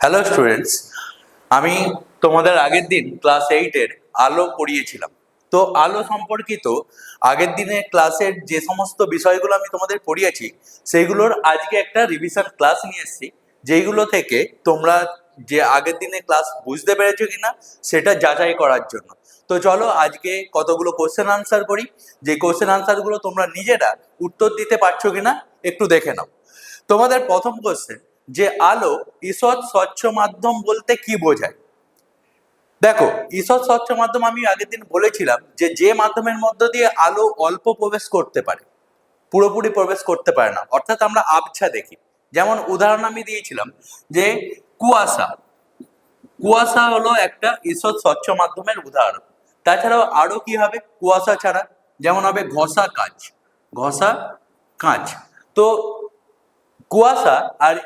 Hello students, আমি তোমাদের আগের দিন ক্লাস 8-এর আলো পড়িয়েছিলাম। তো আলো সম্পর্কিত আগের দিনে ক্লাসের যে সমস্ত বিষয়গুলো আমি তোমাদের পড়িয়েছি সেইগুলোর আজকে একটা রিভিশন ক্লাস নিয়ে এসেছি, যেইগুলো থেকে তোমরা যে আগের দিনে ক্লাস বুঝতে পেরেছো কিনা সেটা যাচাই করার জন্য। তো চলো আজকে কতগুলো কোশ্চেন আনসার করি, যে কোশ্চেন আনসারগুলো তোমরা নিজেরা উত্তর দিতে পারছো কিনা একটু দেখে নাও। তোমাদের প্রথম কোশ্চেন, যে আলো ঈষৎ স্বচ্ছ মাধ্যম বলতে কি বোঝায়? দেখো, ঈষৎ স্বচ্ছ মাধ্যম আমি আগের দিন বলেছিলাম যে মাধ্যমের মধ্য দিয়ে আলো অল্প প্রবেশ করতে পারে, পুরোপুরি প্রবেশ করতে পারে না, অর্থাৎ আমরা আবছা দেখি। যেমন উদাহরণ আমি দিয়েছিলাম যে কুয়াশা। কুয়াশা হলো একটা ঈষৎ স্বচ্ছ মাধ্যমের উদাহরণ। তাছাড়াও আরো কি হবে কুয়াশা ছাড়া? যেমন হবে ঘষা কাচ। ঘষা কাচ। তো কুয়াশা আর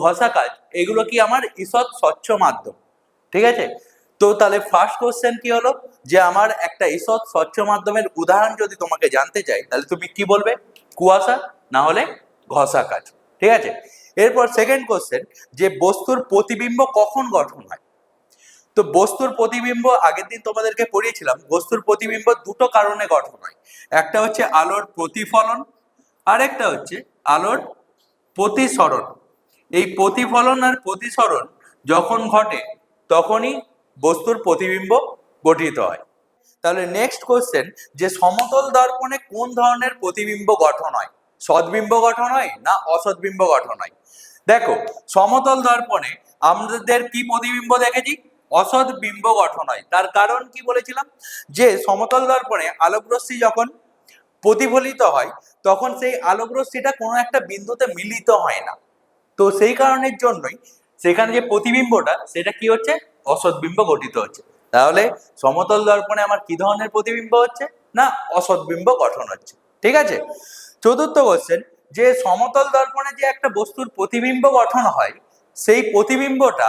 ঘষা কাচ এগুলো কি আমার ঈষৎ স্বচ্ছ মাধ্যম, ঠিক আছে? তো তাহলে ফার্স্ট কোশ্চেন কি হলো, যে আমার একটা ঈষৎ স্বচ্ছ মাধ্যমের উদাহরণ যদি তোমাকে জানতে চাই তাহলে তুমি কি বলবে? কুয়াশা, না হলে ঘষা কাচ, ঠিক আছে? এরপর সেকেন্ড কোশ্চেন, যে বস্তুর প্রতিবিম্ব কখন গঠন হয়? তো বস্তুর প্রতিবিম্ব আগের দিন তোমাদেরকে পড়িয়েছিলাম, বস্তুর প্রতিবিম্ব দুটো কারণে গঠন হয়। একটা হচ্ছে আলোর প্রতিফলন, আর একটা হচ্ছে আলোর প্রতিসরণ। এই প্রতিফলন আর প্রতিসরণ যখন ঘটে তখনই বস্তুর প্রতিবিম্ব গঠিত হয়। তাহলে নেক্সট কোশ্চেন, যে সমতল দর্পণে কোন ধরনের প্রতিবিম্ব গঠন হয়? সদ্বিম্ব গঠন হয় না অসদ্বিম্ব গঠন হয়? দেখো, সমতল দর্পণে আমাদের কি প্রতিবিম্ব দেখেছি? অসৎ বিম্ব গঠন হয়। তার কারণ কি বলেছিলাম, যে সমতল দর্পণে আলোকরশ্মি যখন প্রতিফলিত হয় তখন সেই আলোকরশ্মিটা কোনো একটা বিন্দুতে মিলিত হয় না। তো সেই কারণের জন্যই সেখানে যে প্রতিবিম্বটা সেটা কি হচ্ছে? অসৎবিম্ব গঠিত হচ্ছে। তাহলে সমতল দর্পণে আমার কি ধরনের প্রতিবিম্ব হচ্ছে? না অসৎবিম্ব গঠন হচ্ছে, ঠিক আছে? চতুর্থ কোশ্চেন, যে সমতল দর্পণে যে একটা বস্তুর প্রতিবিম্ব গঠন হয় সেই প্রতিবিম্বটা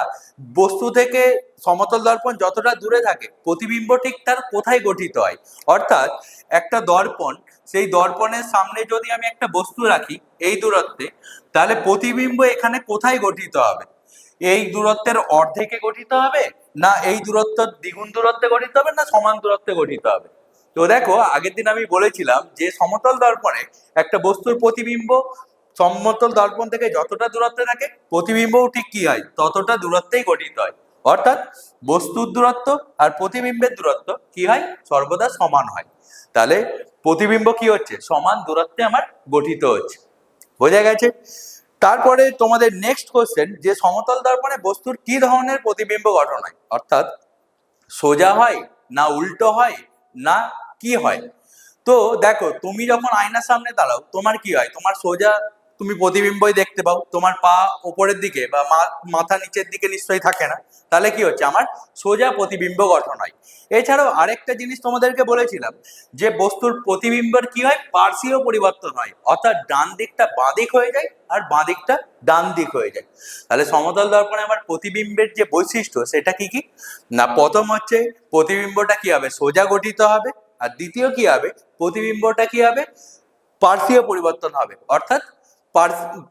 বস্তু থেকে সমতল দর্পণ যতটা দূরে থাকে প্রতিবিম্ব ঠিক তার কোথায় গঠিত হয়? অর্থাৎ একটা দর্পণ, সেই দর্পণের সামনে যদি আমি একটা বস্তু রাখি এই দূরত্বে, তাহলে প্রতিবিম্ব এখানে কোথায় গঠিত হবে? এই দূরত্বের অর্ধেকে গঠিত হবে, না এই দূরত্ব দ্বিগুণ দূরত্বে গঠিত হবে, না সমান দূরত্বে গঠিত হবে? তো দেখো, আগের দিন আমি বলেছিলাম যে সমতল দর্পণে একটা বস্তুর প্রতিবিম্ব সমতল দর্পণ থেকে যতটা দূরত্বে থাকে প্রতিবিম্বও ঠিক কি হয়? ততটা দূরত্বেই গঠিত হয়। অর্থাৎ বস্তুর দূরত্ব আর প্রতিবিম্বের দূরত্ব কি হয়? সর্বদা সমান হয়। তাহলে প্রতিবিম্ব কি হচ্ছে? সমান দূরত্বে আমার গঠিত হচ্ছে। বোঝা গেছে? তারপরে তোমাদের নেক্সট কোশ্চেন, যে সমতল দর্পণে বস্তুর কি ধরনের প্রতিবিম্ব গঠন হয়? অর্থাৎ সোজা হয়, না উল্টো হয়, না কি হয়? তো দেখো, তুমি যখন আয়নার সামনে দাঁড়াও তোমার কি হয়? তোমার সোজা তুমি প্রতিবিম্বই দেখতে পাও, তোমার পা উপরের দিকে বা মাথা নিচের দিকে নিশ্চয়ই থাকে না। তাহলে কি হচ্ছে? আমার সোজা প্রতিবিম্ব গঠন হয়। এছাড়াও আরেকটা জিনিস তোমাদেরকে বলেছিলাম, যে বস্তুর প্রতিবিম্বের কি হয়? পার্শ্বীয় পরিবর্তন হয়, অর্থাৎ ডান দিকটা বাঁ দিক হয়ে যায় আর বাঁ দিকটা ডান দিক হয়ে যায়। তাহলে সমতল দর্পণে আমার প্রতিবিম্বের যে বৈশিষ্ট্য সেটা কি কি? না প্রথম হচ্ছে প্রতিবিম্বটা কি হবে? সোজা গঠিত হবে। আর দ্বিতীয় কি হবে? প্রতিবিম্বটা কি হবে? পার্শ্বীয় পরিবর্তন হবে, অর্থাৎ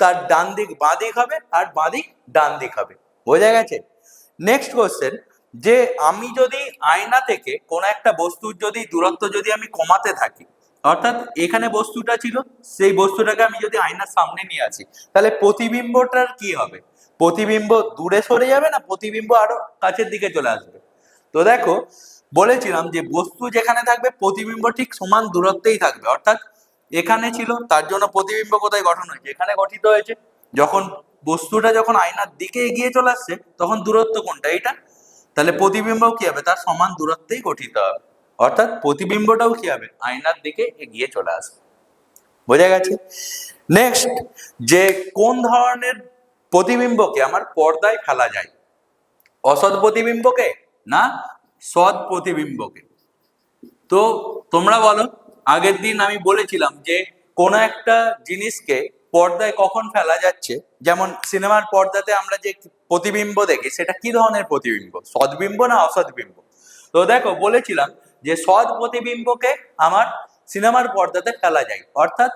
তার ডান দিক বাঁ দিক হবে আর বাঁ দিক ডান দিক হবে। বোঝা গেছে? নেক্সট কোশ্চেন, যে আমি যদি আয়না থেকে কোন একটা বস্তুর যদি দূরত্ব যদি আমি কমাতে থাকি, অর্থাৎ এখানে বস্তুটা ছিল সেই বস্তুটাকে আমি যদি আয়নার সামনে নিয়ে আসি, তাহলে প্রতিবিম্বটার কি হবে? প্রতিবিম্ব দূরে সরে যাবে, না প্রতিবিম্ব আরো কাছের দিকে চলে আসবে? তো দেখো, বলেছিলাম যে বস্তু যেখানে থাকবে প্রতিবিম্ব ঠিক সমান দূরত্বেই থাকবে। অর্থাৎ এখানে ছিল তার জন্য প্রতিবিম্ব কোথায় গঠন হয়েছে? এখানে গঠিত হয়েছে। যখন বস্তুটা যখন আয়নার দিকে এগিয়ে চলে আসছে তখন দূরত্ব কোনটা? এটা। তাহলে প্রতিবিম্ব কি হবে? তার সমান দূরত্বেই গঠিত হবে। অর্থাৎ প্রতিবিম্বটাও কি হবে? আয়নার দিকে এগিয়ে চলে আসবে। বোঝা গেছে? নেক্সট, যে কোন ধরনের প্রতিবিম্বকে আমার পর্দায় ফেলা যায়? অসৎ প্রতিবিম্বকে, না সৎ প্রতিবিম্বকে? তো তোমরা বলো। আগের দিন আমি বলেছিলাম যে কোনো একটা জিনিসকে পর্দায় কখন ফেলা যাচ্ছে, যেমন সিনেমার পর্দাতে আমরা যে প্রতিবিম্ব দেখি সেটা কি ধরনের প্রতিবিম্ব? সদ্বিম্ব না অসৎবিম্ব? তো দেখো, বলেছিলাম যে সৎ প্রতিবিম্বকে আমার সিনেমার পর্দাতে ফেলা যায়, অর্থাৎ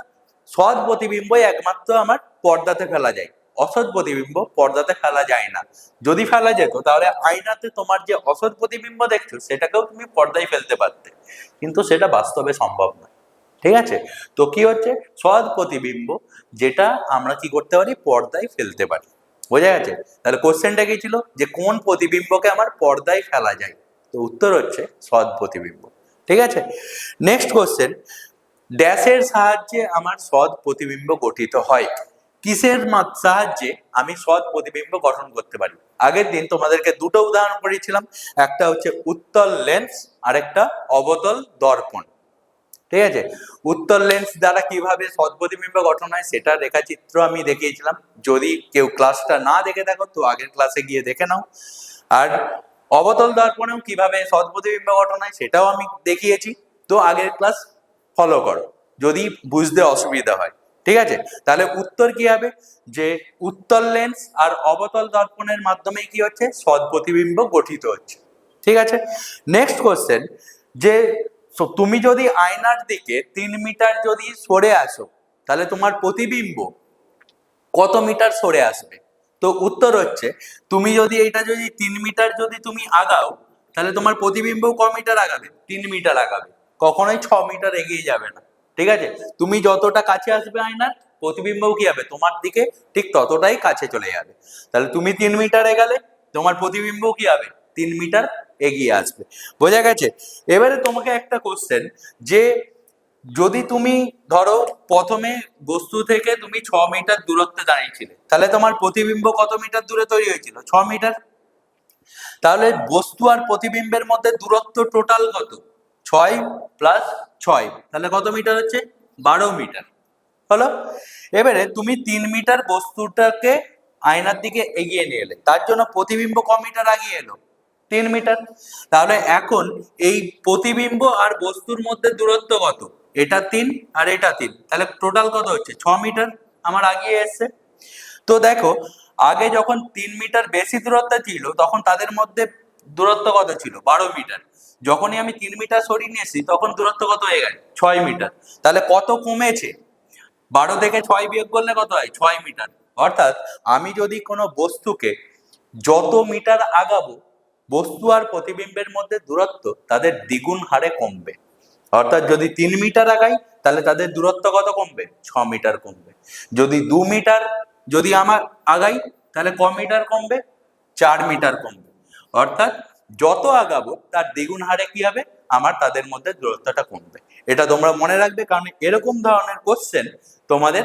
সৎ প্রতিবিম্বই একমাত্র আমার পর্দাতে ফেলা যায়। অসৎ প্রতিবিম্ব পর্দাতে ফেলা যায় না। যদি ফেলা যেত তাহলে আয়নাতে তোমার যে অসৎ প্রতিবিম্ব দেখছো সেটাকেও তুমি পর্দায় ফেলতে পারতে, কিন্তু সেটা বাস্তবে সম্ভব নয়। ঠিক আছে, তো কি হচ্ছে সৎ প্রতিবিম্ব যেটা আমরা কি করতে পারি, পর্দায় ফেলতে পারি। বোঝা গেছে? তাহলে কোশ্চেনটা কি ছিল যে কোন প্রতিবিম্বকে আমার পর্দায় ফেলা যায়, তো উত্তর হচ্ছে সৎ প্রতিবিম্ব। ঠিক আছে, নেক্সট কোশ্চেন, ড্যাশের সাহায্যে আমার সৎ প্রতিবিম্ব গঠিত হয়। কিসের সাহায্যে আমি সৎ প্রতিবিম্ব গঠন করতে পারি? আগের দিন তোমাদেরকে দুটো উদাহরণ করেছিলাম, একটা হচ্ছে উত্তল লেন্স আর একটা অবতল দর্পণ। ঠিক আছে, উত্তল লেন্স দ্বারা কিভাবে সৎ প্রতিবিম্ব গঠন হয় সেটা রেখাচিত্র আমি দেখিয়েছিলাম। যদি কেউ ক্লাসটা না দেখে থাকো তো আগের ক্লাসে গিয়ে দেখে নাও। আর অবতল দর্পণেও কিভাবে সৎ প্রতিবিম্ব গঠন হয় সেটাও আমি দেখিয়েছি, তো আগের ক্লাস ফলো করো যদি বুঝতে অসুবিধা হয়। ঠিক আছে, তাহলে উত্তর কি হবে যে উত্তল লেন্স আর অবতল দর্পণের মাধ্যমে কি হচ্ছে, সৎ প্রতিবিম্ব গঠিত হচ্ছে। ঠিক আছে, নেক্সট কোশ্চেন, যে তুমি যদি আয়নার দিকে 3 মিটার যদি সরে আসো তাহলে তোমার প্রতিবিম্ব কত মিটার সরে আসবে? তো উত্তর হচ্ছে তুমি যদি এটা যদি 3 মিটার যদি তুমি আগাও তাহলে তোমার প্রতিবিম্ব ক মিটার আগাবে, 3 মিটার আগাবে, কখনোই 6 মিটার এগিয়ে যাবে না। ঠিক আছে, তুমি যতটা কাছে আসবে আয়নার, প্রতিবিম্বও কি হবে তোমার দিকে ঠিক ততটাই কাছে চলে যাবে। তাহলে তুমি 3 মিটার এগালে তোমার প্রতিবিম্বও কি হবে 3 মিটার এগিয়ে আসবে। বোঝা গেছে? এবারে তোমাকে একটা কোশ্চেন, যে যদি তুমি ধরো প্রথমে বস্তু থেকে তুমি 6 মিটার দূরত্বে দাঁড়িয়েছিলে তাহলে তোমার প্রতিবিম্ব কত মিটার দূরে তৈরি হয়েছিল, 6 মিটার। তাহলে বস্তু আর প্রতিবিম্বের মধ্যে দূরত্ব টোটাল কত, 6 + 6, তাহলে কত মিটার হচ্ছে, 12 মিটার হলো। এবারে তুমি 3 মিটার বস্তুটাকে আয়নার দিকে এগিয়ে নিয়ে এলে, তার জন্য প্রতিবিম্ব ক মিটার আগিয়ে এলো, 3 মিটার। তাহলে এখন এই প্রতিবিম্ব আর বস্তুর মধ্যে দূরত্ব কত, এটা 3 আর এটা 3, তাহলে টোটাল কত হচ্ছে, 6 মিটার আমার আগিয়ে এসছে। তো দেখো আগে যখন 3 মিটার বেশি দূরত্বে ছিল তখন তাদের মধ্যে দূরত্ব কত ছিল, 12 মিটার। যখনই আমি 3 মিটার সরিয়ে নিয়েছি তখন দূরত্ব কত হয়ে গেছে, 6 মিটার। তাহলে কত কমেছে, 12 থেকে 6 বিয়োগ করলে কত হয়, 6 মিটার। অর্থাৎ আমি যদি কোনো বস্তুকে যত মিটার আগাবো বস্তু আর প্রতিবিম্বের মধ্যে দূরত্ব তাদের দ্বিগুণ হারে কমবে। অর্থাৎ যদি 3 মিটার আগাই তাহলে তাদের দূরত্ব কত কমবে, 6 মিটার কমবে। যদি 2 মিটার যদি আমার আগাই তাহলে ক মিটার কমবে, 4 মিটার কমবে। অর্থাৎ যত আগাবো তার দ্বিগুণ হারে কি হবে, আমার তাদের মধ্যে দূরত্বটা কমবে। এটা তোমরা মনে রাখবে, কারণ এরকম ধরনের কোশ্চেন তোমাদের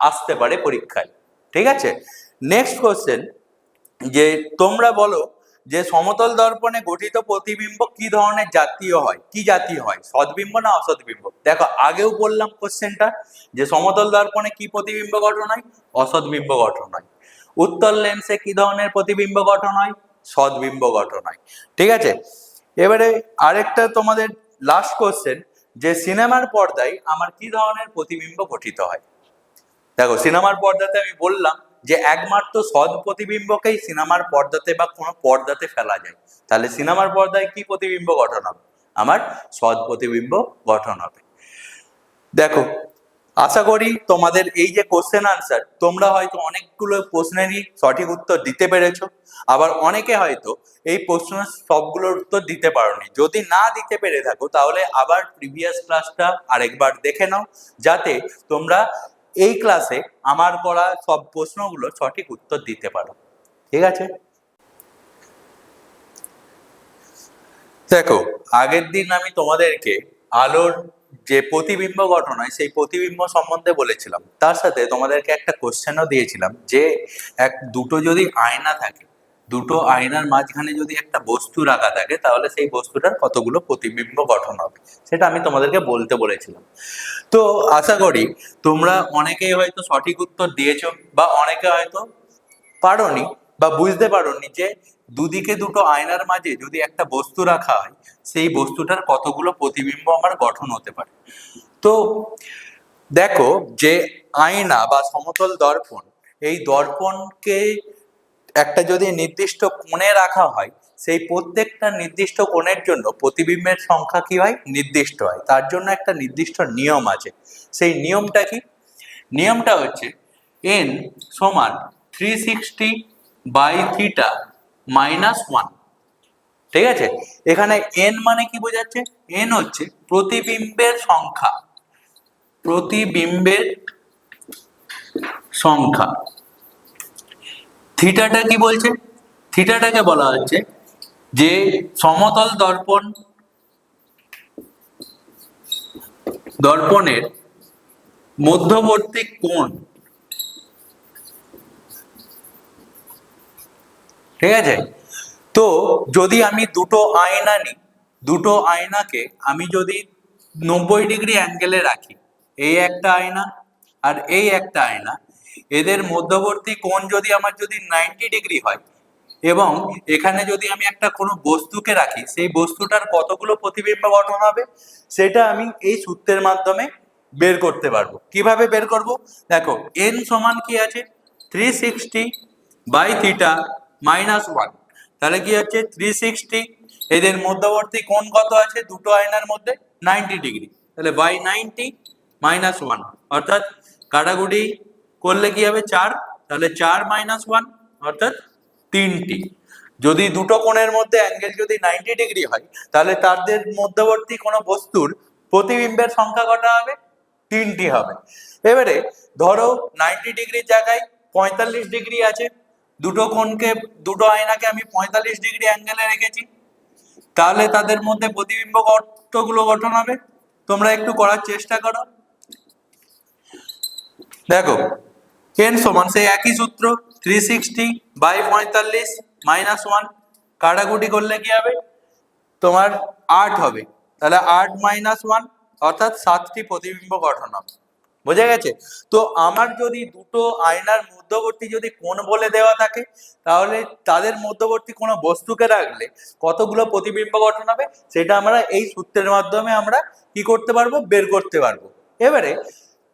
আসতে পারে পরীক্ষায়। ঠিক আছে, নেক্সট কোশ্চেন, যে তোমরা বলো যে সমতল দর্পণে গঠিত প্রতিবিম্ব কি ধরনের জাতীয় হয়, কি জাতীয় হয়, সদ্বিম্ব না অসৎবিম্ব? দেখো আগেও বললাম কোশ্চেনটা, যে সমতল দর্পণে কি প্রতিবিম্ব গঠন হয়, অসৎবিম্ব গঠন হয়। উত্তল লেন্সে কি ধরনের প্রতিবিম্ব গঠন হয়, সদ্বিম্ব গঠন হয়। ঠিক আছে, এবারে আরেকটা তোমাদের লাস্ট কোশ্চেন, যে সিনেমার পর্দায় আমার কি ধরনের প্রতিবিম্ব গঠিত হয়? দেখো সিনেমার পর্দাতে আমি বললাম যে একমাত্র সৎ প্রতিবিম্বকেই সিনেমার পর্দাতে বা কোনো পর্দাতে ফেলা যায়। তাহলে সিনেমার পর্দায় কি প্রতিবিম্ব গঠন হবে, আমার সৎ প্রতিবিম্ব গঠন হবে। দেখো আশা করি তোমাদের এই যে কোশ্চেন আনসার তোমরা হয়তো অনেকগুলো প্রশ্নেরই সঠিক উত্তর দিতে পেরেছো, আবার অনেকে হয়তো এই প্রশ্নের সবগুলোর উত্তর দিতে পারোনি। যদি না দিতে পেরে থাকো তাহলে আবার প্রিভিয়াস ক্লাসটা আরেকবার দেখে নাও, যাতে তোমরা এই ক্লাসে আমার করা সব প্রশ্নগুলো সঠিক উত্তর দিতে পারো। ঠিক আছে, দেখো আগের দিন আমি তোমাদেরকে আলোর যে প্রতিবিম্ব গঠন হয় সেই প্রতিবিম্ব সম্বন্ধে বলেছিলাম, তার সাথে তোমাদেরকে একটা কোশ্চেনও দিয়েছিলাম, যে দুটো যদি আয়না থাকে, দুটো আয়নার মাঝখানে যদি একটা বস্তু রাখা থাকে তাহলে সেই বস্তুটার কতগুলো প্রতিবিম্ব গঠন হবে, সেটা আমি তোমাদেরকে বলতে বলেছিলাম। তো আশা করি তোমরা অনেকেই হয়তো সঠিক উত্তর দিয়েছো, বা অনেকে হয়তো পারোনি বা বুঝতে পারোনি যে দুদিকে দুটো আয়নার মাঝে যদি একটা বস্তু রাখা হয় সেই বস্তুটার কতগুলো প্রতিবিম্ব আমার গঠন হতে পারে। তো দেখো যে আয়না বা সমতল দর্পণ, এই দর্পণকে একটা যদি নির্দিষ্ট কোণে রাখা হয় সেই প্রত্যেকটা নির্দিষ্ট কোণের জন্য প্রতিবিম্বের সংখ্যা কি হয়, নির্দিষ্ট হয়। তার জন্য একটা নির্দিষ্ট নিয়ম আছে। সেই নিয়মটা কি, নিয়মটা হচ্ছে n = 360/θ -1। ঠিক আছে, এখানে n মানে কি বোঝাচ্ছে? n হচ্ছে প্রতিবিম্বের সংখ্যা, প্রতিবিম্বের সংখ্যা। থিটাটা কি বলছে? থিটাটাকে বলা হচ্ছে যে সমতল দর্পণের মধ্যবর্তী কোণ। ঠিক আছে, তো যদি আমি দুটো আয়না নিই, দুটো আয়নাকে আমি যদি 90 ডিগ্রি অ্যাঙ্গেলে রাখি, এই একটা আয়না আর এই একটা আয়না, এদের মধ্যবর্তী কোণ যদি আমার 90 ডিগ্রি হয়, এবং এখানে যদি আমি একটা কোনো বস্তুকে রাখি, সেই বস্তুটার কতগুলো প্রতিবিম্ব গঠন হবে সেটা আমি এই সূত্রের মাধ্যমে বের করতে পারবো। কিভাবে বের করব? দেখো, n সমান কি আছে? 360/θ -1। তাহলে কি হচ্ছে 360, এদের মধ্যবর্তী কোণ কত আছে দুটো আয়নার মধ্যে? 90 ডিগ্রি। তাহলে বাই 90 -1, অর্থাৎ কাটাকুটি করলে কি হবে? 4। তাহলে 4 - 1 অর্থাৎ 3টি। যদি দুটো কোণের মধ্যে অ্যাঙ্গেল যদি 90 ডিগ্রি হয়, তাহলে তাদের মধ্যবর্তী কোনো বস্তুর প্রতিবিম্বের সংখ্যা কটা হবে? 3টি হবে। এবারে ধরো 90 ডিগ্রির জায়গায় 45 ডিগ্রি আছে, দুটো কোণকে, দুটো আয়নাকে আমি 45 ডিগ্রি অ্যাঙ্গেলে রেখেছি, তাহলে তাদের মধ্যে প্রতিবিম্ব কতগুলো গঠন হবে? তোমরা একটু করার চেষ্টা করো। দেখো, n সমান সেই একই সূত্র, 360/45 -1, কাটাকুটি করলে কি হবে? তোমার 8 হবে। তাহলে 8 - 1 অর্থাৎ 7টি প্রতিবিম্ব গঠন হবে। বোঝা গেছে? তো আমার যদি দুটো আয়নার মধ্যবর্তী যদি কোণ বলে দেওয়া থাকে, তাহলে তাদের মধ্যবর্তী কোনো বস্তুকে রাখলে কতগুলো প্রতিবিম্ব গঠন হবে সেটা আমরা এই সূত্রের মাধ্যমে আমরা কি করতে পারবো? বের করতে পারবো। এবারে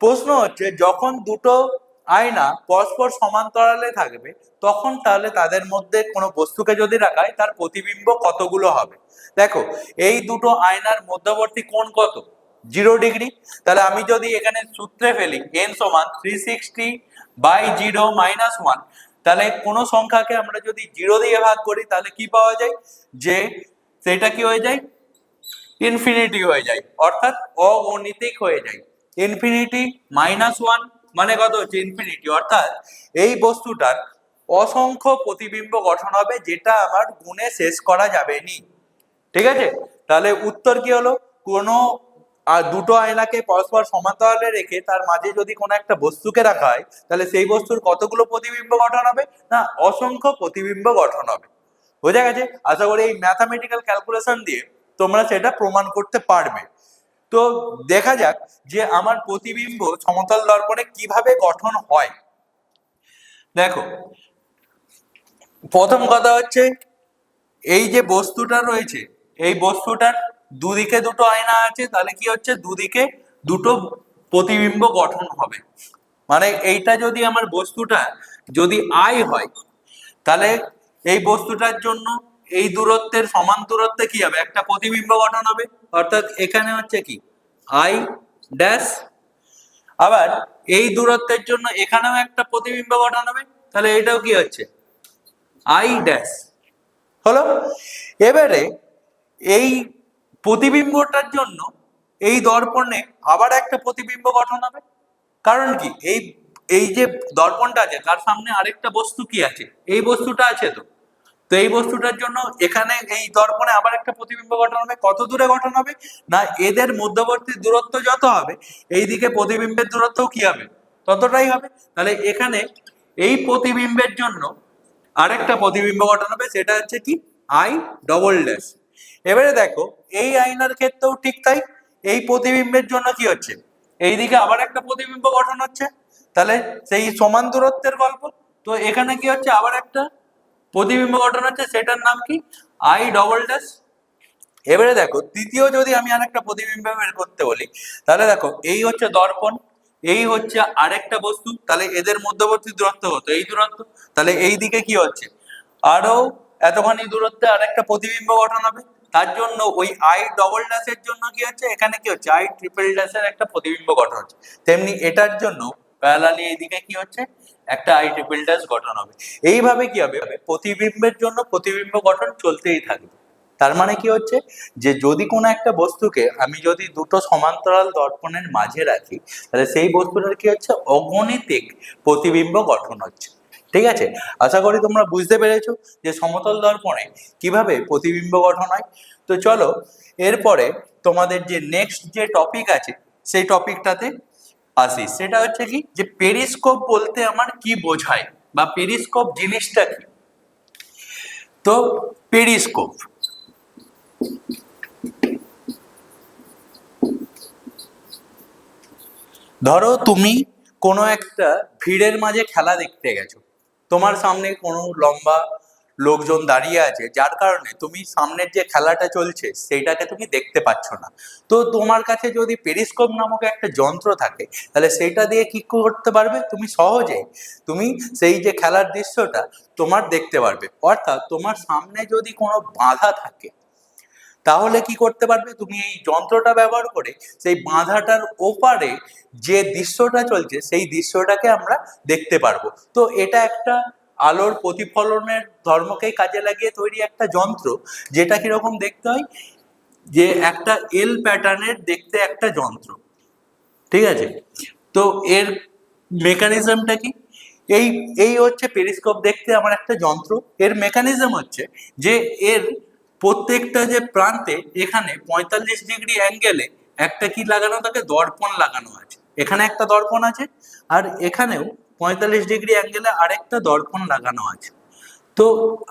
প্রশ্ন হচ্ছে, যখন দুটো আয়না পরস্পর সমান্তরালে থাকবে, তখন তাহলে তাদের মধ্যে কোনো বস্তুকে যদি রাখা হয়, তার প্রতিবিম্ব কতগুলো হবে? দেখো, এই দুটো আয়নার মধ্যবর্তী কোণ কত? 0 ডিগ্রি। তাহলে আমি যদি এখানে সূত্রে ফেলি n সমান 360/0 -1, তাহলে কোনো সংখ্যাকে আমরা যদি 0 দিয়ে ভাগ করি, তাহলে কি পাওয়া যায়? যে সেটা কি হয়ে যায়? ইনফিনিটি হয়ে যায়, অর্থাৎ অগণিতিক হয়ে যায়। ইনফিনিটি -1 মানে কত হচ্ছে? ইনফিনিটি, অর্থাৎ এই বস্তুটার অসংখ্য প্রতিবিম্ব গঠন হবে, যেটা আমার গুণে শেষ করা যাবে নি। ঠিক আছে, তাহলে উত্তর কি হলো? কোনো দুটো আয়নাকে পরস্পর সমান্তরালে রেখে তার মাঝে যদি কোনো একটা বস্তুকে রাখা হয়, তাহলে সেই বস্তুর কতগুলো প্রতিবিম্ব গঠন হবে? না, অসংখ্য প্রতিবিম্ব গঠন হবে। বোঝা গেছে? আশা করি এই ম্যাথামেটিক্যাল ক্যালকুলেশন দিয়ে তোমরা সেটা প্রমাণ করতে পারবে। তো দেখা যাক যে আমার প্রতিবিম্ব সমতল দর্পণে কিভাবে গঠন হয়। দেখো, প্রথম কথা হচ্ছে, এই যে বস্তুটা রয়েছে, এই বস্তুটার দুদিকে দুটো আয়না আছে, তাহলে কি হচ্ছে? দুদিকে দুটো প্রতিবিম্ব গঠন হবে। মানে এইটা যদি আমার বস্তুটা যদি আই হয়, তাহলে এই বস্তুটার জন্য এই দূরত্বের সমান দূরত্বে কি হবে? একটা প্রতিবিম্ব গঠন হবে, অর্থাৎ এখানে হচ্ছে কি? I dash. আবার এই দূরত্বের জন্য এখানেও একটা প্রতিবিম্ব গঠন হবে, তাহলে এটাও কি হচ্ছে? I dash. হলো? এবারে এই প্রতিবিম্বটার জন্য এই দর্পণে আবার একটা প্রতিবিম্ব গঠন হবে। কারণ কি? এই এই যে দর্পণটা আছে, তার সামনে আরেকটা বস্তু কি আছে? এই বস্তুটা আছে। তো তো এই বস্তুটার জন্য এখানে এই দর্পণে আবার একটা প্রতিবিম্ব গঠন হবে। কত দূরে গঠন হবে? না, এদের মধ্যবর্তী দূরত্ব যত হবে, এইদিকে প্রতিবিম্বের দূরত্বও কি হবে? ততটাই হবে। তাহলে এখানে এই প্রতিবিম্বের জন্য আরেকটা প্রতিবিম্ব গঠন হবে, সেটা হচ্ছে কি? I double dash. এবারে দেখো, এই আয়নার ক্ষেত্রেও ঠিক তাই। এই প্রতিবিম্বের জন্য কি হচ্ছে? এইদিকে আবার একটা প্রতিবিম্ব গঠন হচ্ছে, তাহলে সেই সমান দূরত্বের গল্প। তো এখানে কি হচ্ছে? আবার একটা প্রতিবিম্ব গঠন হচ্ছে, সেটার নাম কি? I double dash. এবারে দেখো, তৃতীয় যদি আমি আরেকটা প্রতিবিম্ব বের করতে বলি, তাহলে দেখো, এই হচ্ছে দর্পণ, এই হচ্ছে আরেকটা বস্তু, তাহলে এদের মধ্যবর্তী দূরত্ব কত? এই দূরত্ব। তাহলে এই দিকে কি হচ্ছে? আরো এতখানি দূরত্বে আরেকটা প্রতিবিম্ব গঠন হবে। তার জন্য ওই আই ডবল ড্যাশের জন্য কি হচ্ছে? এখানে কি হচ্ছে? আই ট্রিপল ড্যাশের একটা প্রতিবিম্ব গঠন হচ্ছে। তেমনি এটার জন্য প্যারালালি এইদিকে কি হচ্ছে? একটা আই ট্রিপল ড্যাশ গঠন হবে। এইভাবে কি হবে, প্রতিবিম্বের জন্য প্রতিবিম্ব গঠন চলতেই থাকবে। তার মানে কি হচ্ছে, যে যদি কোনো একটা বস্তুকে আমি যদি দুটো সমান্তরাল দর্পণের মাঝে রাখি, তাহলে সেই বস্তুটার কি হচ্ছে, অগণিতিক প্রতিবিম্ব গঠন হচ্ছে। ঠিক আছে, আশা করি তোমরা বুঝতে পেরেছো যে সমতল দর্পণে কিভাবে প্রতিবিম্ব গঠন হয়। তো চলো এরপরে তোমাদের যে নেক্সট যে টপিক আছে সেই টপিকটাতে আসি। সেটা হচ্ছে কি, যে পেরিস্কোপ বলতে আমার কি বোঝায় বা পেরিস্কোপ জিনিসটা কি। তো পেরিস্কোপ, ধরো তুমি কোনো একটা ভিড়ের মাঝে খেলা দেখতে গেছো, তোমার সামনে কোনো লম্বা লোকজন দাঁড়িয়ে আছে, যার কারণে তুমি সামনের যে খেলাটা চলছে সেইটাকে তুমি দেখতে পাচ্ছ না। তো তোমার কাছে যদি পেরিস্কোপ নামক একটা যন্ত্র থাকে, তাহলে সেইটা দিয়ে কি করতে পারবে, তুমি সহজে তুমি সেই যে খেলার দৃশ্যটা তোমার দেখতে পারবে। অর্থাৎ তোমার সামনে যদি কোনো বাধা থাকে, তাহলে কি করতে পারবে, তুমি এই যন্ত্রটা ব্যবহার করে সেই বাধাটার ওপারে যে দৃশ্যটা চলছে সেই দৃশ্যটাকে আমরা দেখতে পারবো। তো এটা একটা আলোর প্রতিফলনের ধর্মকে কাজে লাগিয়ে তৈরি একটা যন্ত্র, যেটা কিরকম দেখতে হয়, যে একটা এল প্যাটার্নের দেখতে একটা যন্ত্র। ঠিক আছে, তো এর মেকানিজমটা কি, এই এই হচ্ছে পেরিস্কোপ দেখতে আমার একটা যন্ত্র। এর মেকানিজম হচ্ছে যে এর প্রত্যেকটা যে প্রান্তে এখানে 45 ডিগ্রি অ্যাঙ্গেলে একটা কি লাগানো থাকে, দর্পণ লাগানো আছে। এখানে একটা দর্পণ আছে, আর এখানেও 45 ডিগ্রি অ্যাঙ্গেলে আরেকটা দর্পণ লাগানো আছে। তো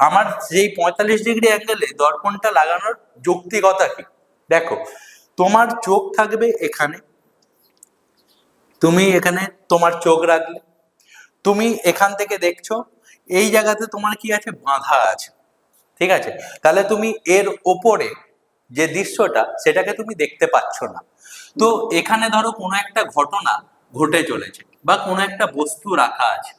আমার যেই 45 ডিগ্রি অ্যাঙ্গেলে দর্পণটা লাগানোর যৌক্তিকতা কি, দেখো, তোমার চোখ থাকবে এখানে, তুমি এখানে তোমার চোখ রাখলে, তুমি এখান থেকে দেখছো, এই জায়গাতে তোমার কি আছে, বাঁধা আছে। ঠিক আছে, তাহলে তুমি এর ওপরে যে দৃশ্যটা সেটাকে তুমি দেখতে পাচ্ছ না। তো এখানে ধরো কোনো একটা ঘটনা ঘটে চলেছে বা কোনো একটা বস্তু রাখা আছে,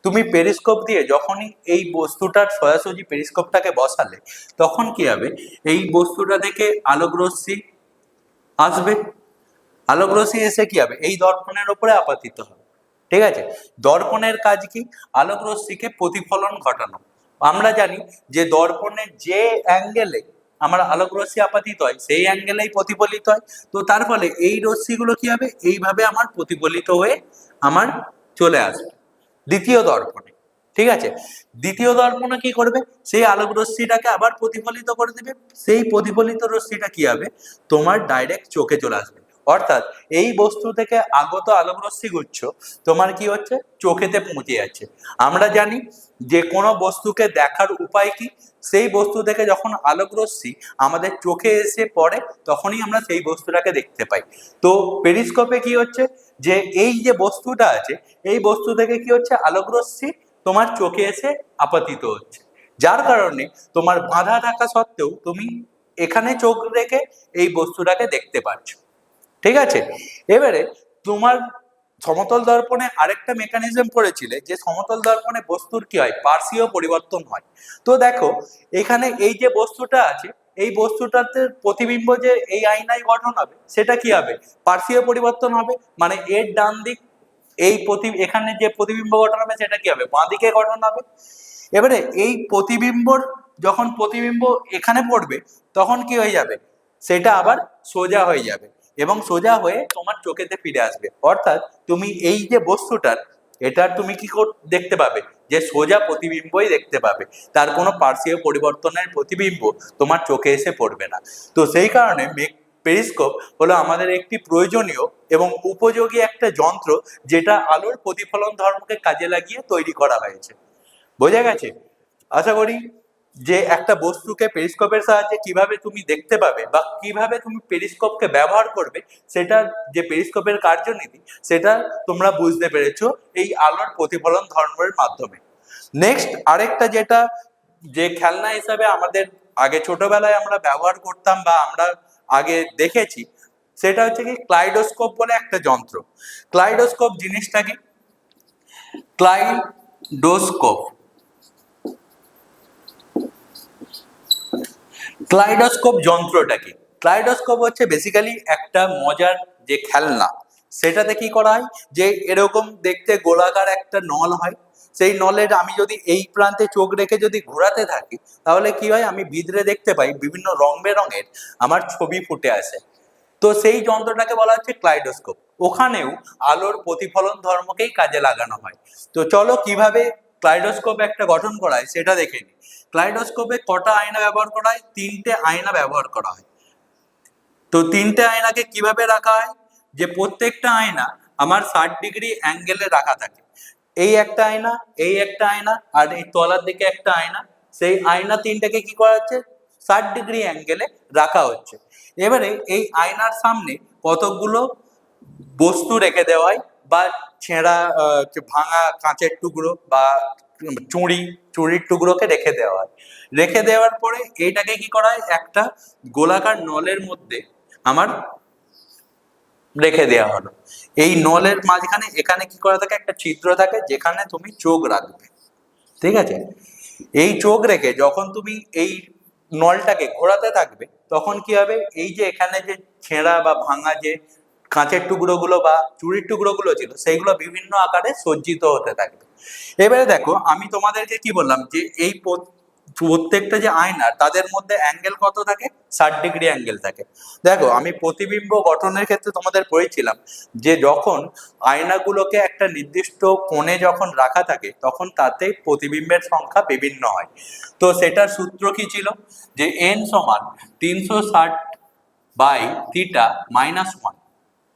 তুমি পেরিস্কোপ দিয়ে যখনই এই বস্তুটার সোজাসুজি পেরিস্কোপটাকে বসালে, তখন কি হবে, এই বস্তুটা থেকে আলোক রশ্মি আসবে। আলোক রশ্মি এসে কি হবে, এই দর্পণের উপরে আপতিত হবে। ঠিক আছে, দর্পণের কাজ কি, আলোক রশ্মিকে প্রতিফলন ঘটানো। আমরা জানি যে দর্পণের যে অ্যাঙ্গেলে আমার আলোক রশ্মি আপাতিত হয় সেই অ্যাঙ্গেলেই প্রতিফলিত হয়। তো তার ফলে এই রশ্মিগুলো কি হবে, এইভাবে আমার প্রতিফলিত হয়ে আমার চলে আসবে দ্বিতীয় দর্পণে। ঠিক আছে, দ্বিতীয় দর্পণে কি করবে, সেই আলোক রশ্মিটাকে আবার প্রতিফলিত করে দেবে। সেই প্রতিফলিত রশ্মিটা কি হবে, তোমার ডাইরেক্ট চোখে চলে আসবে। অর্থাৎ এই বস্তু থেকে আগত আলোক রশ্মি গুচ্ছ তোমার কি হচ্ছে, চোখেতে পৌঁছে যাচ্ছে। আমরা জানি যে কোনো বস্তুকে দেখার উপায় কি, সেই বস্তু থেকে যখন আলোক রশ্মি আমাদের চোখে এসে পড়ে তখনই আমরা সেই বস্তুটাকে দেখতে পাই। তো পেরিস্কোপে কি হচ্ছে, যে এই যে বস্তুটা আছে এই বস্তু থেকে কি হচ্ছে, আলোক রশ্মি তোমার চোখে এসে আপতিত হচ্ছে, যার কারণে তোমার বাধা থাকা সত্ত্বেও তুমি এখানে চোখ রেখে এই বস্তুটাকে দেখতে পাচ্ছ। ঠিক আছে, এবারে তোমার সমতল দর্পণে আরেকটা মেকানিজম পড়েছিলে, যে সমতল দর্পণে বস্তুর কি হয়, পার্শ্বীয় পরিবর্তন হয়। তো দেখো এখানে এই যে বস্তুটা আছে, এই বস্তুটাতে প্রতিবিম্ব যে এই আয়নায় গঠন হবে সেটা কি হবে, পার্শ্বীয় পরিবর্তন হবে। মানে এর ডান দিক, এই এখানে যে প্রতিবিম্ব গঠন হবে সেটা কি হবে, বাঁ দিকে গঠন হবে। এবারে এই প্রতিবিম্বর যখন প্রতিবিম্ব এখানে পড়বে তখন কি হয়ে যাবে, সেটা আবার সোজা হয়ে যাবে এবং সোজা হয়ে তোমার চোখেতে ফিরে আসবে। অর্থাৎ তুমি এই যে বস্তুটার, এটার তুমি কি দেখতে পাবে, যে সোজা প্রতিবিম্বই দেখতে পাবে, তার কোনো পার্শ্বীয় পরিবর্তনের প্রতিবিম্ব তোমার চোখে এসে পড়বে না। তো সেই কারণে পেরিস্কোপ হলো আমাদের একটি প্রয়োজনীয় এবং উপযোগী একটা যন্ত্র, যেটা আলোর প্রতিফলন ধর্মকে কাজে লাগিয়ে তৈরি করা হয়েছে। বোঝা গেছে? আশা করি যে একটা বস্তুকে পেরিস্কোপের সাহায্যে কিভাবে তুমি দেখতে পাবে বা কিভাবে তুমি পেরিস্কোপকে ব্যবহার করবে, সেটা যে পেরিস্কোপের কার্যনীতি সেটা তোমরা বুঝতে পেরেছো এই আলোর প্রতিফলন ধর্মের মাধ্যমে। নেক্সট আরেকটা যেটা, যে খেলনা হিসাবে আমাদের আগে ছোটবেলায় আমরা ব্যবহার করতাম বা আমরা আগে দেখেছি, সেটা হচ্ছে কি ক্লাইডোস্কোপ বলে একটা যন্ত্র। ক্লাইডোস্কোপ জিনিসটা কি, ক্লাইডোস্কোপ, ক্লাইডোস্কোপ যন্ত্রটা কি, ক্লাইডোস্কোপ হচ্ছে বেসিক্যালি একটা মজার যে খেলনা, সেটাতে কি করা হয়, যে এরকম দেখতে গোলাকার একটা নল হয়, সেই নলের আমি যদি এই প্রান্তে চোখ রেখে যদি ঘোরাতে থাকি, তাহলে কি হয়, আমি ভিতরে দেখতে পাই বিভিন্ন রং বেরঙের আমার ছবি ফুটে আসে। তো সেই যন্ত্রটাকে বলা হচ্ছে ক্লাইডোস্কোপ। ওখানেও আলোর প্রতিফলন ধর্মকেই কাজে লাগানো হয়। তো চলো কিভাবে ক্লাইডোস্কোপ একটা গঠন করা হয় সেটা দেখে নিই। ক্লাইডোস্কোপে কটা আয়না ব্যবহার করা হয়? 3টে আয়না ব্যবহার করা হয়। তো 3টে আয়নাকে কিভাবে রাখা হয়, যে প্রত্যেকটা আয়না আমার 60 ডিগ্রি অ্যাঙ্গেলে রাখা থাকে। এই একটা আয়না, এই একটা আয়না, আর এই তলার দিকে একটা আয়না। সেই আয়না 3টাকে কি করা হচ্ছে, 60 ডিগ্রি অ্যাঙ্গেলে রাখা হচ্ছে। এবারে এই আয়নার সামনে কতগুলো বস্তু রেখে দেওয়া হয়, বা ছেঁড়া ভাঙা কাঁচের টুকরো বা চুড়ির টুকরোকে রেখে দেওয়া হয়। রেখে দেওয়ার পরে এইটাকে কি করা হয়, একটা গোলাকার নলের মধ্যে আমার রেখে দেওয়া হলো। এই নলের মাঝখানে এখানে কি করা থাকে, একটা ছিদ্র থাকে যেখানে তুমি চোখ রাখবে, ঠিক আছে? এই চোখ রেখে যখন তুমি এই নলটাকে ঘোরাতে থাকবে, তখন কি হবে, এই যে এখানে যে ছেঁড়া বা ভাঙা যে কাঁচের টুকরোগুলো বা চুড়ির টুকরোগুলো ছিল, সেইগুলো বিভিন্ন আকারে সজ্জিত হতে থাকবে। এবারে দেখো, আমি তোমাদেরকে কি বললাম, যে এই প্রত্যেকটা যে আয়না তাদের মধ্যে অ্যাঙ্গেল কত থাকে, 60 ডিগ্রি অ্যাঙ্গেল থাকে। দেখো, আমি প্রতিবিম্ব গঠনের ক্ষেত্রে তোমাদের পড়েছিলাম যে যখন আয়নাগুলোকে একটা নির্দিষ্ট কোণে যখন রাখা থাকে, তখন তাতে প্রতিবিম্বের সংখ্যা বিভিন্ন হয়। তো সেটার সূত্র কি ছিল, যে n সমান 360/θ-1।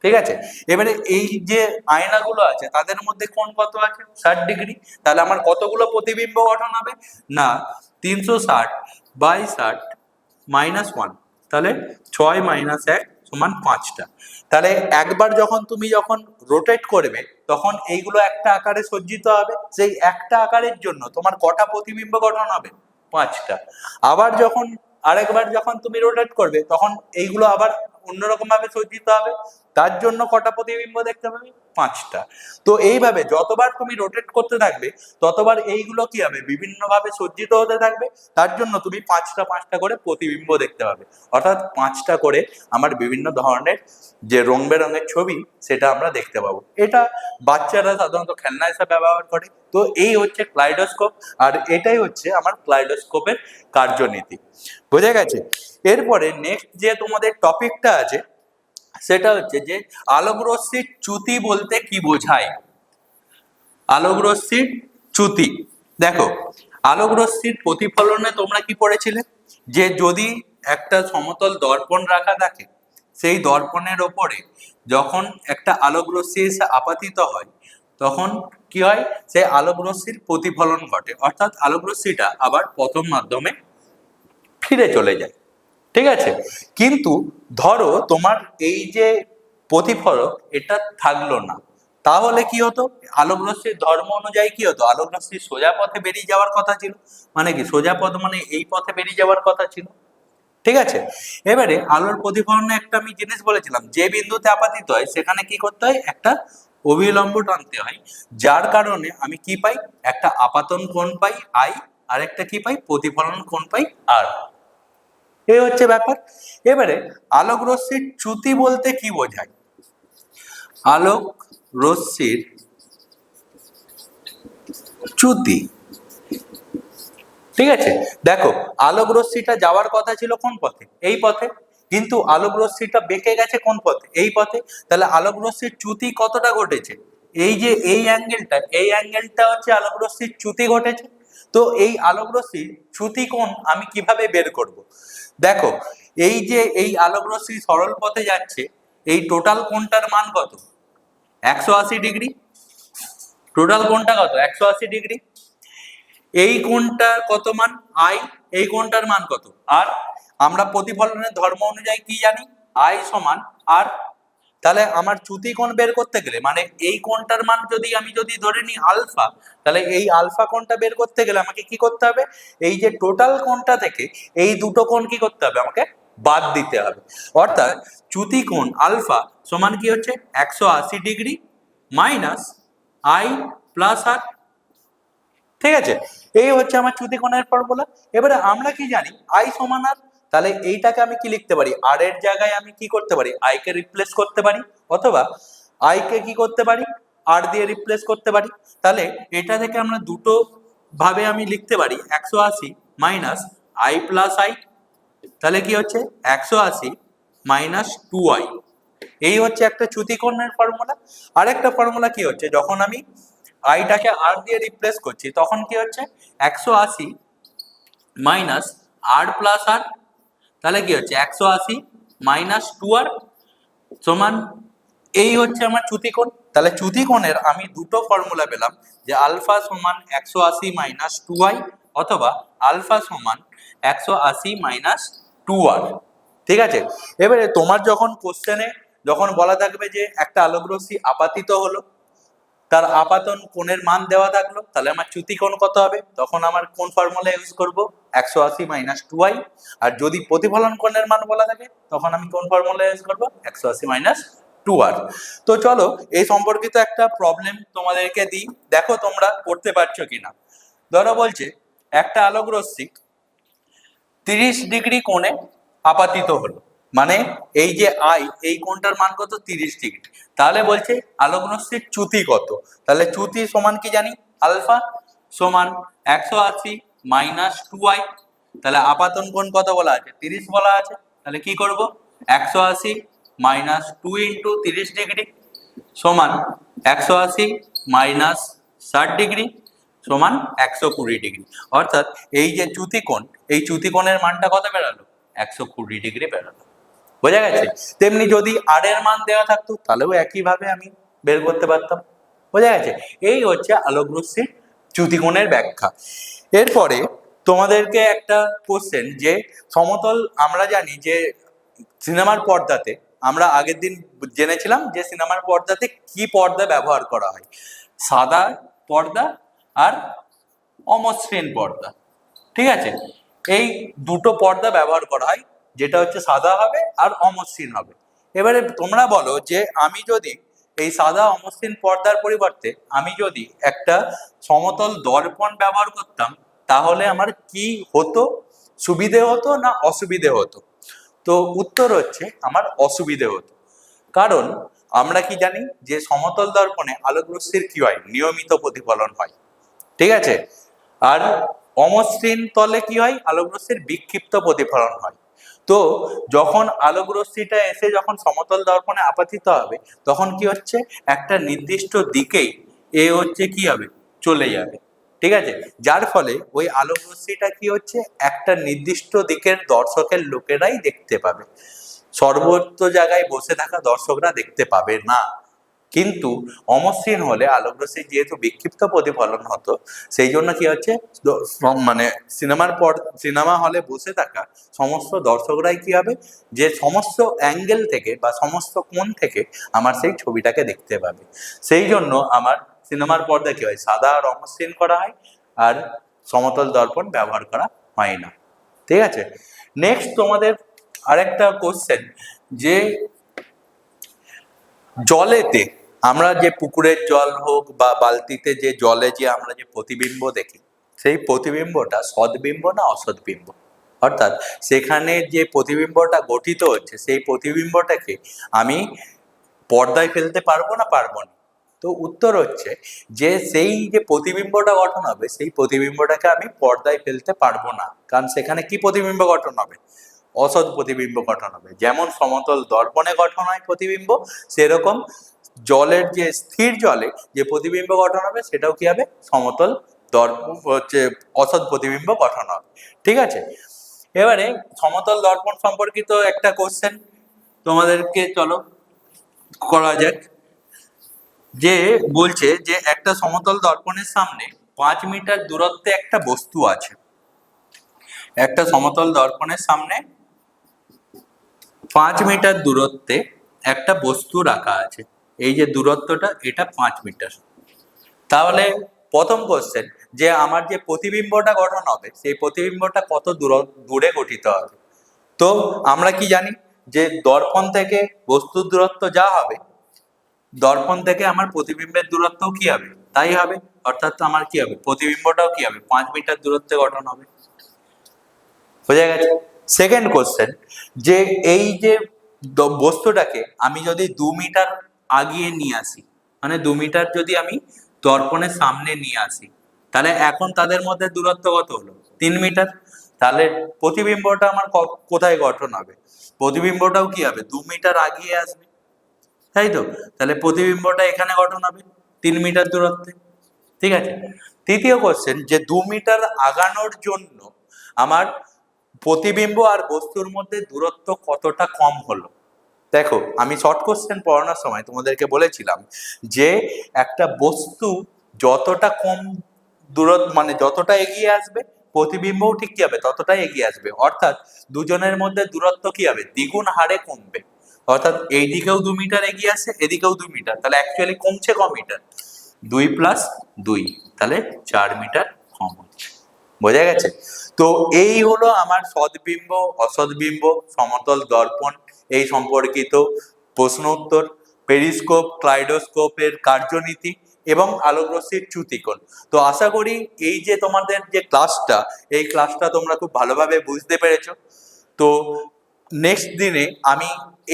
ঠিক আছে? এবারে এই যে আয়নাগুলো আছে তাদের মধ্যে কোণ কত আছে, 60 ডিগ্রি। তাহলে আমার কতগুলো প্রতিবিম্ব গঠন হবে না, 360/60-1, তাহলে 6-1 = 5টা। তাহলে একবার তুমি যখন রোটেট করবে, তখন এইগুলো একটা আকারে সজ্জিত হবে। সেই একটা আকারের জন্য তোমার কটা প্রতিবিম্ব গঠন হবে, 5টা। আবার আরেকবার যখন তুমি রোটেট করবে, তখন এইগুলো আবার অন্যরকম ভাবে সজ্জিত হবে। তার জন্য কটা প্রতিবিম্ব দেখতে পাবে, 5টা। তো এইভাবে যতবার তুমি রোটেট করতে থাকবে, ততবার এইগুলো কি হবে, বিভিন্ন ভাবে সজ্জিত হতে থাকবে। তার জন্য তুমি 5টা করে প্রতিবিম্ব দেখতে পাবে। অর্থাৎ 5টা করে আমার বিভিন্ন ধরনের যে রং বেরঙের ছবি, সেটা আমরা দেখতে পাবো। এটা বাচ্চারা সাধারণত খেলনা হিসেবে ব্যবহার করে। তো এই হচ্ছে ক্লাইডোস্কোপ, আর এটাই হচ্ছে আমার ক্লাইডোস্কোপের কার্যনীতি। বোঝা গেছে? এরপরে নেক্সট যে তোমাদের টপিকটা আছে, সেটা হচ্ছে যে আলোক রশ্মির চ্যুতি বলতে কি বোঝায়। আলোক রশ্মির চ্যুতি। দেখো, আলোক রশ্মির প্রতিফলনে তোমরা কি পড়েছিলে, যে যদি একটা সমতল দর্পণ রাখা থাকে, সেই দর্পণের ওপরে যখন একটা আলোক রশ্মি এসে আপাতিত হয়, তখন কি হয়, সেই আলোক রশ্মির প্রতিফলন ঘটে, অর্থাৎ আলোক রশ্মিটা আবার প্রথম মাধ্যমে ফিরে চলে যায়। ঠিক আছে? কিন্তু ধরো তোমার এই যে প্রতিফলক এটা থাকলো না, তাহলে কি হতো, আলোক রশ্মির ধর্ম অনুযায়ী কি হতো, আলোক রশ্মি সোজা পথে বেরিয়ে যাওয়ার কথা ছিল। মানে কি, সোজা পথ মানে এই পথে বেরিয়ে যাওয়ার কথা ছিল। ঠিক আছে? এবারে আলোর প্রতিফলনে একটা আমি জিনিস বলেছিলাম, যে বিন্দুতে আপাতিত হয় সেখানে কি করতে হয়, একটা অভিলম্ব টানতে হয়। যার কারণে আমি কি পাই, একটা আপাতন কোণ পাই আই, আর একটা কি পাই, প্রতিফলন কোণ পাই আর। এই হচ্ছে ব্যাপার। এবারে আলোক রশ্মির চ্যুতি বলতে কি বোঝায়। আলোক রশ্মির চ্যুতি, ঠিক আছে? দেখো, আলোক রশ্মিটা যাওয়ার কথা ছিল কোন পথে, এই পথে, কিন্তু আলোক রশ্মিটা বেঁকে গেছে কোন পথে, এই পথে। তাহলে আলোক রশ্মির চ্যুতি কতটা ঘটেছে, এই যে এই অ্যাঙ্গেলটা, এই অ্যাঙ্গেলটা হচ্ছে আলোক রশ্মির চ্যুতি ঘটেছে। তো এই আলোক রশ্মির চ্যুতি কোণ আমি কিভাবে বের করব। দেখো, এই যে এই আলোক রশ্মি সরল পথে যাচ্ছে, এই টোটাল কোণটার মান কত, 180 ডিগ্রি। টোটাল কোণটা কত, 180 ডিগ্রি। এই কোণটা কত মান, আই। এই কোণটার মান কত, আর। আমরা প্রতিফলনের ধর্ম অনুযায়ী কি জানি, আই সমান আর। তাহলে আমার চ্যুতি কোণ বের করতে গেলে, মানে এই কোণটার মান যদি ধরে নিই আলফা, তাহলে এই আলফা কোণটা বের করতে গেলে আমাকে কি করতে হবে, এই যে টোটাল কোণটা থেকে এই দুটো কোণ কি করতে হবে, আমাকে বাদ দিতে হবে। অর্থাৎ চ্যুতি কোণ আলফা সমান কি হচ্ছে, 180 ডিগ্রি মাইনাস আই প্লাস আর। ঠিক আছে? এই হচ্ছে আমার চ্যুতি কোণের ফর্মুলা। এবারে আমরা কি জানি, আই সমান আর। তাহলে এইটাকে আমি কি লিখতে পারি, আর এর জায়গায় আমি কি করতে পারি, আই কে রিপ্লেস করতে পারি, অথবা আই কে কি করতে পারি, আর দিয়ে রিপ্লেস করতে পারি। তাহলে এটা থেকে আমরা দুটো ভাবে আমি লিখতে পারি 180 মাইনাস আই প্লাস আই। তাহলে কি হচ্ছে 180 মাইনাস 2i। এই হচ্ছে একটা চ্যুতিকোণের ফর্মুলা। আরেকটা ফর্মুলা কি হচ্ছে, যখন আমি আইটাকে আর দিয়ে রিপ্লেস করছি তখন কি হচ্ছে 180 মাইনাস আর প্লাস আর। তাহলে কি হচ্ছে 180 মাইনাস 2r সমান, এই হচ্ছে আমার চ্যুতিকোণ। তাহলে চ্যুতিকোণের আমি দুটো ফর্মুলা পেলাম, যে আলফা সমান 180 মাইনাস 2i অথবা আলফা সমান 180 মাইনাস 2r। ঠিক আছে, এবারে তোমার যখন কোশ্চেনে যখন বলা থাকবে যে একটা আলোক রশ্মি আপাতিত হলো, তার আপাতন কোণের মান দেওয়া থাকলো, তাহলে আমার চ্যুতিকোণ কত হবে, তখন আমার কোন ফর্মুলা ইউজ করব, 180 মাইনাস 2i। আর যদি প্রতিফলন কোণের মান বলা থাকে তখন আমি কোন ফর্মুলা ইউজ করব, 180 মাইনাস 2r। তো চলো এই সম্পর্কিত একটা প্রবলেম তোমাদেরকে দিই, দেখো তোমরা করতে পারছো কিনা। ধরো বলছে একটা আলোক রশ্মি 30 ডিগ্রি কোণে আপাতিত হলো, মানে এই যে আই, এই কোণটার মান কত, 30 ডিগ্রি। তাহলে বলছে আলোক রশ্মির চ্যুতি কত। তাহলে চ্যুতি সমান কি জানি, আলফা সমান 180 মাইনাস 2i। তাহলে আপাতন কোণ কত বলা আছে, 30 বলা আছে। তাহলে কি করব, 180 মাইনাস 2 ইন্টু 30 ডিগ্রি সমান 180 মাইনাস 60 ডিগ্রি সমান 120 ডিগ্রি। অর্থাৎ এই যে চ্যুতিকোণ, এই চ্যুতিকোণের মানটা কত বেরালো, 120 ডিগ্রি বেরালো। বোঝা গেছে। তেমনি যদি আর এর মান দেওয়া থাকতো তাহলেও একইভাবে আমি বের করতে পারতাম। বোঝা গেছে। এই হচ্ছে আলোক রশ্মির চ্যুতিকোণের ব্যাখ্যা। এরপরে তোমাদেরকে একটা কোশ্চেন, যে সমতল, আমরা জানি যে সিনেমার পর্দাতে, আমরা আগের দিন জেনেছিলাম যে সিনেমার পর্দাতে কি পর্দা ব্যবহার করা হয়, সাদা পর্দা আর অমসৃণ পর্দা। ঠিক আছে, এই দুটো পর্দা ব্যবহার করা হয়, যেটা হচ্ছে সাদা হবে আর অমসৃণ হবে। এবারে তোমরা বলো যে আমি যদি এই সাদা অমসৃণ পর্দার পরিবর্তে আমি যদি একটা সমতল দর্পণ ব্যবহার করতাম, তাহলে আমার কি হতো, সুবিধে হতো না অসুবিধে হতো। তো উত্তর হচ্ছে আমার অসুবিধে হতো। কারণ আমরা কি জানি যে সমতল দর্পণে আলোক রশ্মির কি হয়, নিয়মিত প্রতিফলন হয়। ঠিক আছে, আর অমসৃণ তলে কি হয়, আলোক রশ্মির বিক্ষিপ্ত প্রতিফলন হয়। তো যখন আলোক রশ্মিটা এসে যখন সমতল দর্পণে আপতিত হবে, তখন কি হচ্ছে, একটা নির্দিষ্ট দিকেই এ হচ্ছে কি হবে, চলে যাবে। ঠিক আছে, যার ফলে ওই আলোক রশ্মিটা কি হচ্ছে, একটা নির্দিষ্ট দিকের দর্শকের লোকেরাই দেখতে পাবে, সর্বত্র জায়গায় বসে থাকা দর্শকরা দেখতে পাবে না। কিন্তু অমসৃণ হলে আলোক রশ্মি যেহেতু বিক্ষিপ্ত প্রতিফলন হতো, সেই জন্য কি হচ্ছে, মানে সিনেমা হলে বসে থাকা সমস্ত দর্শকরাই কি হবে, যে সমস্ত অ্যাঙ্গেল থেকে বা সমস্ত কোণ থেকে আমার সেই ছবিটাকে দেখতে পাবে। সেই জন্য আমার সিনেমার পর্দা কি হয়, সাদা আর অমসৃণ করা হয়, আর সমতল দর্পণ ব্যবহার করা হয় না। ঠিক আছে, নেক্সট তোমাদের আরেকটা কোশ্চেন, যে জলেতে আমরা যে পুকুরের জল হোক বা বালতিতে যে জলে যে আমরা যে প্রতিবিম্ব দেখি, সেই প্রতিবিম্বটা সদ্বিম্ব না অসদ্বিম্ব, অর্থাৎ সেখানে যে প্রতিবিম্বটা গঠিত হচ্ছে সেই প্রতিবিম্বটাকে আমি পর্দায় ফেলতে পারবো না পারবো না। তো উত্তর হচ্ছে যে সেই যে প্রতিবিম্বটা গঠন হবে সেই প্রতিবিম্বটাকে আমি পর্দায় ফেলতে পারবো না, কারণ সেখানে কি প্রতিবিম্ব গঠন হবে, অসৎ প্রতিবিম্ব গঠন হবে। যেমন সমতল দর্পণে গঠন হয় প্রতিবিম্ব, সেরকম জলের যে স্থির জলে যে প্রতিবিম্ব গঠন হবে সেটাও কি হবে, সমতল দর্পণ হচ্ছে অসৎ প্রতিবিম্ব গঠন হবে। ঠিক আছে, এবারে সমতল দর্পণ সম্পর্কিত একটা কোশ্চেন তোমাদেরকে চলো করা যাক। যে বলছে যে একটা সমতল দর্পণের সামনে 5 মিটার দূরত্বে একটা বস্তু আছে, একটা সমতল দর্পণের সামনে 5 মিটার দূরত্বে একটা বস্তু রাখা আছে, এই যে দূরত্বটা এটা 5 মিটার। তাহলে প্রথম কোশ্চেন, যে আমার যে প্রতিবিম্বটা গঠন হবে সেই প্রতিবিম্বটা কত দূরে গঠিত হবে। তো আমরা কি জানি যে দর্পণ থেকে বস্তুর দূরত্ব যা হবে, দর্পণ থেকে আমার প্রতিবিম্বের দূরত্বও কি হবে তাই হবে, অর্থাৎ আমার কি হবে, প্রতিবিম্বটাও কি হবে, 5 মিটার দূরত্বে গঠন হবে। বোঝা গেছে। সেকেন্ড কোশ্চেন, যে এই যে বস্তুটাকে আমি যদি 2 মিটার আগিয়ে নিয়ে আসি, মানে 2 মিটার যদি আমি দর্পণের সামনে নিয়ে আসি, তাহলে এখন তাদের মধ্যে দূরত্ব কত হলো? 3 মিটার। তাহলে প্রতিবিম্বটা আমার কোথায় গঠন হবে? প্রতিবিম্বটাও কি হবে? 2 মিটার আগিয়ে আসবে, তাই তো? তাহলে প্রতিবিম্বটা এখানে গঠন হবে 3 মিটার দূরত্বে। ঠিক আছে। তৃতীয় কোশ্চেন, যে 2 মিটার আগানোর জন্য আমার প্রতিবিম্ব আর বস্তুর মধ্যে দূরত্ব কতটা কম হলো? দেখো, আমি শর্ট কোশ্চেন পড়ানোর সময় তোমাদেরকে বলেছিলাম যে একটা বস্তু যতটা কম দূরত্ব, মানে যতটা এগিয়ে আসবে, প্রতিবিম্বও ঠিক কি হবে? ততটাই এগিয়ে আসবে। অর্থাৎ দুজনের মধ্যে দূরত্ব কি হবে? দ্বিগুণ হারে কমবে। অর্থাৎ এইদিকেও 2 মিটার এগিয়ে আসছে, এদিকেও 2 মিটার, তাহলে অ্যাকচুয়ালি কমছে ক মিটার? 2 + 2, তাহলে 4 মিটার কম হচ্ছে। বোঝা গেছে? তো এই হলো আমার সদ্বিম্ব, অসদ্বিম্ব, সমতল দর্পণ এই সম্পর্কিত প্রশ্ন উত্তর, পেরিস্কোপ, ক্লাইডোস্কোপের কার্যনীতি এবং আলোকরশ্মির চ্যুতিকোণ। তো আশা করি এই যে তোমাদের যে ক্লাসটা, এই ক্লাসটা তোমরা খুব ভালোভাবে বুঝতে পেরেছো। তো নেক্সট দিনে আমি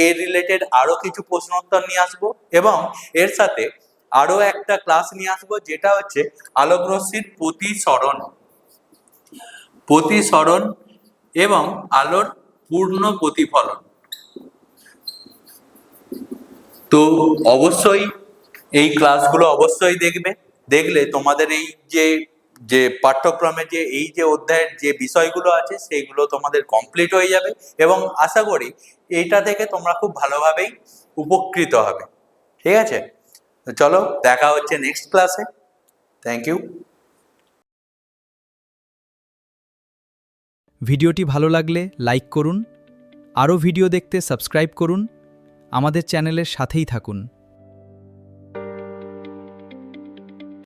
এর রিলেটেড আরো কিছু প্রশ্ন উত্তর নিয়ে আসবো এবং এর সাথে আরো একটা ক্লাস নিয়ে আসবো, যেটা হচ্ছে আলোকরশ্মির প্রতিসরণ এবং আলোর পূর্ণ প্রতিফলন। তো অবশ্যই এই ক্লাসগুলো অবশ্যই দেখবে। দেখলে তোমাদের এই যে যে পাঠ্যক্রমে যে এই যে অধ্যায়ের যে বিষয়গুলো আছে সেইগুলো তোমাদের কমপ্লিট হয়ে যাবে এবং আশা করি এইটা থেকে তোমরা খুব ভালোভাবেই উপকৃত হবে। ঠিক আছে? তো চলো, দেখা হচ্ছে নেক্সট ক্লাসে। Thank you. ভিডিওটি ভালো লাগলে লাইক করুন, আরও ভিডিও দেখতে সাবস্ক্রাইব করুন, আমাদের চ্যানেলের সাথেই থাকুন।